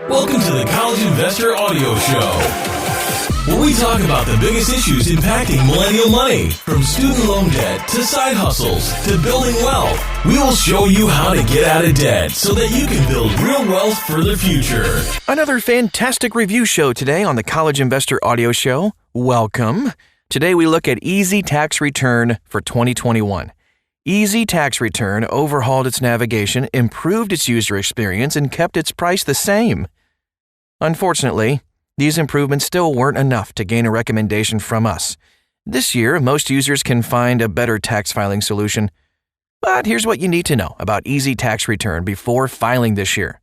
Welcome to the College Investor Audio Show, where we talk about the biggest issues impacting millennial money, from student loan debt to side hustles to building wealth. We will show you how to get out of debt so that you can build real wealth for the future. Another fantastic review show today on the College Investor Audio Show. Welcome. Today we look at ezTaxReturn for 2021. ezTaxReturn overhauled its navigation, improved its user experience, and kept its price the same. Unfortunately, these improvements still weren't enough to gain a recommendation from us. This year, most users can find a better tax filing solution. But here's what you need to know about ezTaxReturn before filing this year.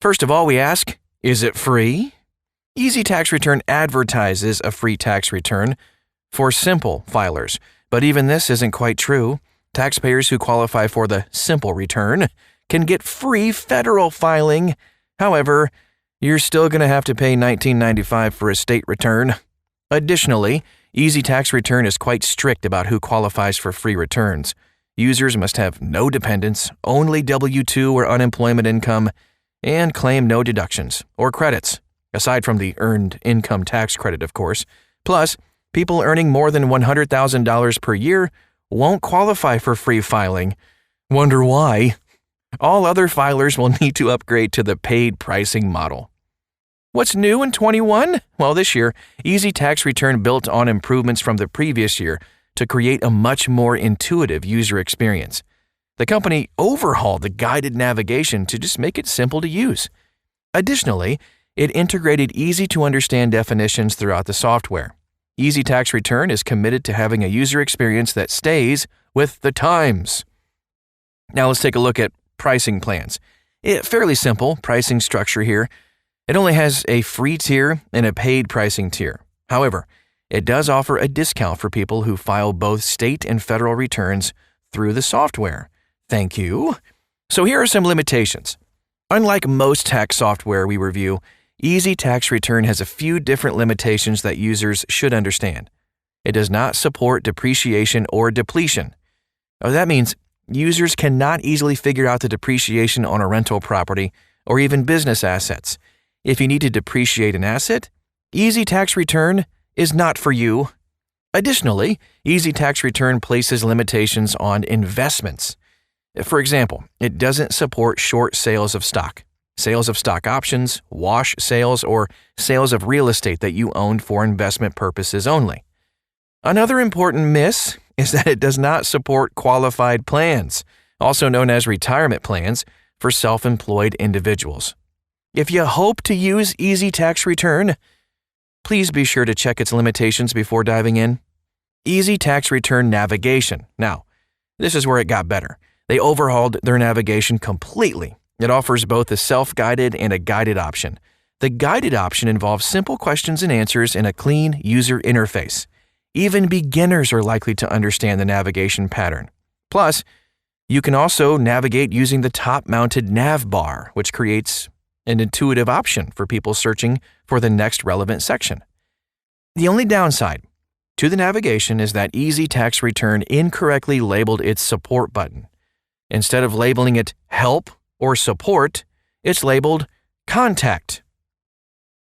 First of all, we ask, is it free? ezTaxReturn advertises a free tax return for simple filers, but even this isn't quite true. Taxpayers who qualify for the simple return can get free federal filing. However, you're still going to have to pay $19.95 for a state return. Additionally, ezTaxReturn is quite strict about who qualifies for free returns. Users must have no dependents, only W-2 or unemployment income, and claim no deductions or credits, aside from the earned income tax credit, of course. Plus, people earning more than $100,000 per year won't qualify for free filing. Wonder why? All other filers will need to upgrade to the paid pricing model. What's new in 21? Well, this year, ezTaxReturn built on improvements from the previous year to create a much more intuitive user experience. The company overhauled the guided navigation to just make it simple to use. Additionally, it integrated easy-to-understand definitions throughout the software. ezTaxReturn is committed to having a user experience that stays with the times. Now let's take a look at pricing plans. Fairly simple pricing structure here. It only has a free tier and a paid pricing tier. However, it does offer a discount for people who file both state and federal returns through the software. Thank you. So here are some limitations. Unlike most tax software we review, ezTaxReturn has a few different limitations that users should understand. It does not support depreciation or depletion. That means users cannot easily figure out the depreciation on a rental property or even business assets. If you need to depreciate an asset, ezTaxReturn is not for you. Additionally, ezTaxReturn places limitations on investments. For example, it doesn't support short sales of stock options, wash sales, or sales of real estate that you own for investment purposes only. Another important miss is that it does not support qualified plans, also known as retirement plans, for self-employed individuals. If you hope to use ezTaxReturn, please be sure to check its limitations before diving in. ezTaxReturn navigation. Now, this is where it got better. They overhauled their navigation completely. It offers both a self-guided and a guided option. The guided option involves simple questions and answers in a clean user interface. Even beginners are likely to understand the navigation pattern. Plus, you can also navigate using the top-mounted nav bar, which creates an intuitive option for people searching for the next relevant section. The only downside to the navigation is that ezTaxReturn incorrectly labeled its support button. Instead of labeling it Help or Support, it's labeled Contact.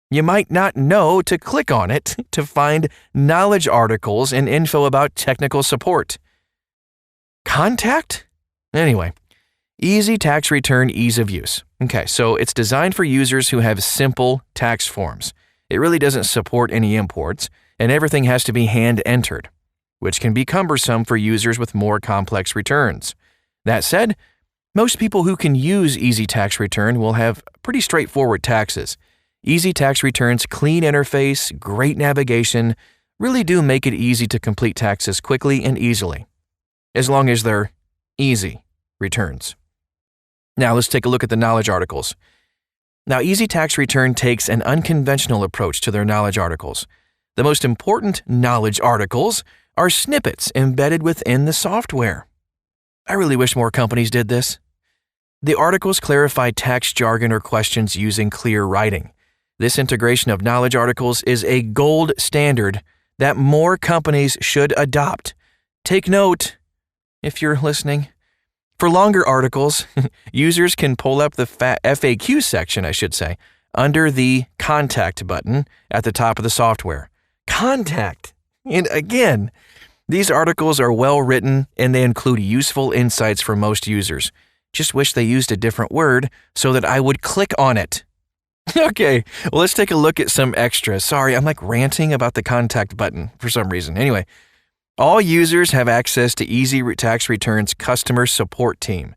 You might not know to click on it to find knowledge articles and info about technical support. Contact? Anyway, ezTaxReturn ease of use. Okay, so it's designed for users who have simple tax forms. It really doesn't support any imports, and everything has to be hand-entered, which can be cumbersome for users with more complex returns. That said, most people who can use ezTaxReturn will have pretty straightforward taxes. ezTaxReturn's clean interface, great navigation, really do make it easy to complete taxes quickly and easily, as long as they're easy returns. Now let's take a look at the knowledge articles. Now, ezTaxReturn takes an unconventional approach to their knowledge articles. The most important knowledge articles are snippets embedded within the software. I really wish more companies did this. The articles clarify tax jargon or questions using clear writing. This integration of knowledge articles is a gold standard that more companies should adopt. Take note, if you're listening. For longer articles, users can pull up the FAQ section, under the Contact button at the top of the software. Contact! And again, these articles are well written and they include useful insights for most users. Just wish they used a different word so that I would click on it. Okay, well, let's take a look at some extras. Sorry, I'm like ranting about the Contact button for some reason. Anyway, all users have access to ezTaxReturn's customer support team.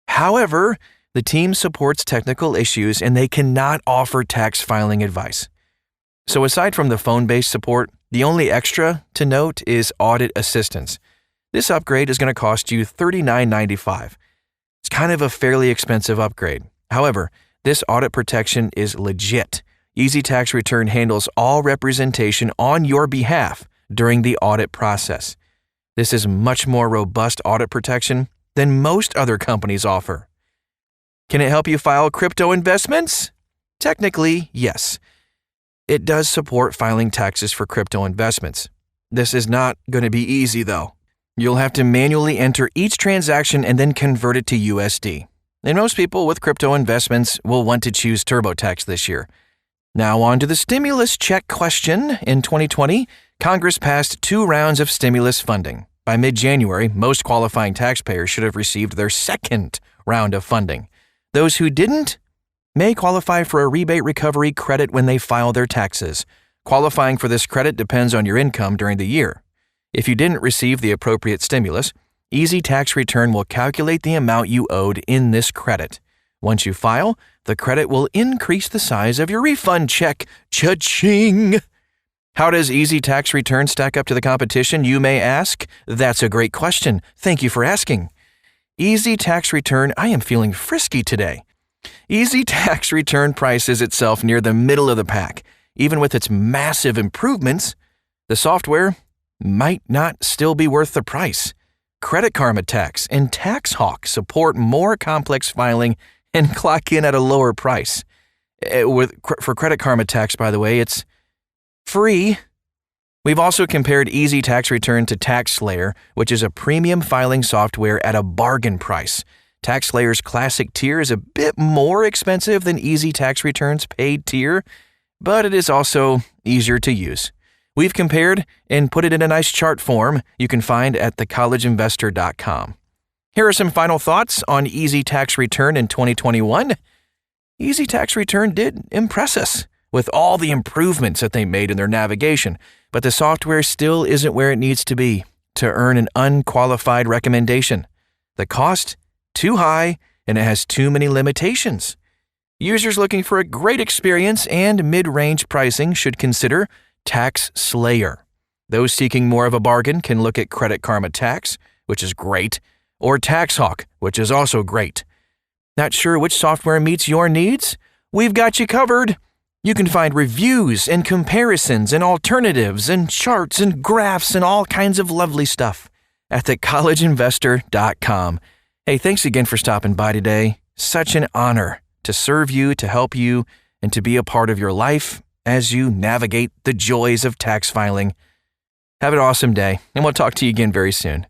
However, the team supports technical issues and they cannot offer tax filing advice. So aside from the phone-based support, the only extra to note is audit assistance. This upgrade is going to cost you $39.95. It's kind of a fairly expensive upgrade. However, this audit protection is legit. ezTaxReturn handles all representation on your behalf during the audit process. This is much more robust audit protection than most other companies offer. Can it help you file crypto investments? Technically, yes. It does support filing taxes for crypto investments. This is not going to be easy, though. You'll have to manually enter each transaction and then convert it to USD. And most people with crypto investments will want to choose TurboTax this year. Now on to the stimulus check question. In 2020, Congress passed 2 rounds of stimulus funding. By mid-January, most qualifying taxpayers should have received their second round of funding. Those who didn't may qualify for a rebate recovery credit when they file their taxes. Qualifying for this credit depends on your income during the year. If you didn't receive the appropriate stimulus, ezTaxReturn will calculate the amount you owed in this credit. Once you file, the credit will increase the size of your refund check. Cha-ching! How does ezTaxReturn stack up to the competition, you may ask? That's a great question. Thank you for asking. ezTaxReturn, I am feeling frisky today. ezTaxReturn prices itself near the middle of the pack. Even with its massive improvements, the software might not still be worth the price. Credit Karma Tax and TaxHawk support more complex filing and clock in at a lower price. For Credit Karma Tax, by the way, it's free. We've also compared ezTaxReturn to TaxSlayer, which is a premium filing software at a bargain price. TaxSlayer's classic tier is a bit more expensive than ezTaxReturn's paid tier, but it is also easier to use. We've compared and put it in a nice chart form you can find at thecollegeinvestor.com. Here are some final thoughts on ezTaxReturn in 2021. ezTaxReturn did impress us with all the improvements that they made in their navigation, but the software still isn't where it needs to be to earn an unqualified recommendation. The cost? Too high, and it has too many limitations. Users looking for a great experience and mid-range pricing should consider TaxSlayer. Those seeking more of a bargain can look at Credit Karma Tax, which is great, or TaxHawk, which is also great. Not sure which software meets your needs? We've got you covered. You can find reviews and comparisons and alternatives and charts and graphs and all kinds of lovely stuff at thecollegeinvestor.com. Hey, thanks again for stopping by today. Such an honor to serve you, to help you, and to be a part of your life as you navigate the joys of tax filing. Have an awesome day, and we'll talk to you again very soon.